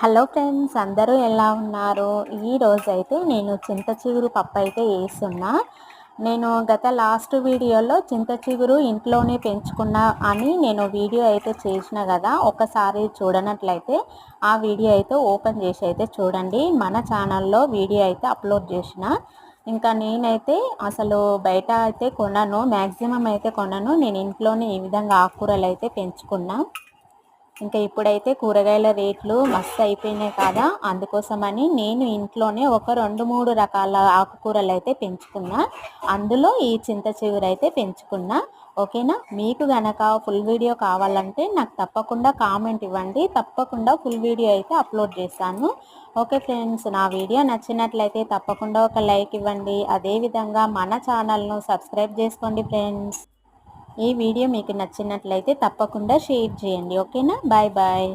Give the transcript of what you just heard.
Hello friends, అందరూ ఎలా ఉన్నారు? ఈరోజైతే నేను చింత చిగురు పప్పు అయితే వేస్తున్నా. నేను గత లాస్ట్ వీడియోలో చింత చిగురు ఇంట్లోనే పెంచుకున్నా అని నేను వీడియో అయితే చేసిన కదా. ఒకసారి చూడనట్లయితే ఆ వీడియో అయితే ఓపెన్ చేసి అయితే చూడండి. మన ఛానల్లో వీడియో అయితే అప్లోడ్ చేసిన. ఇంకా నేనైతే అసలు బయట అయితే కొనను, మ్యాక్సిమం అయితే కొనను. నేను ఇంట్లోనే ఈ విధంగా ఆకుకూరలు అయితే పెంచుకున్నా. ఇంకా ఇప్పుడైతే కూరగాయల రేట్లు మస్తు అయిపోయినాయి కదా, అందుకోసమని నేను ఇంట్లోనే ఒక 2-3 రకాల ఆకుకూరలు అయితే పెంచుకున్నా. అందులో ఈ చింత చిగురు అయితే పెంచుకున్నా. ఓకేనా? మీకు గనక ఫుల్ వీడియో కావాలంటే నాకు తప్పకుండా కామెంట్ ఇవ్వండి, తప్పకుండా ఫుల్ వీడియో అయితే అప్లోడ్ చేస్తాను. ఓకే ఫ్రెండ్స్, నా వీడియో నచ్చినట్లయితే తప్పకుండా ఒక లైక్ ఇవ్వండి. అదేవిధంగా మన ఛానల్ను సబ్స్క్రైబ్ చేసుకోండి ఫ్రెండ్స్. ఈ వీడియో మీకు నచ్చినట్లయితే తప్పకుండా షేర్ చేయండి. ఓకేనా? Bye bye.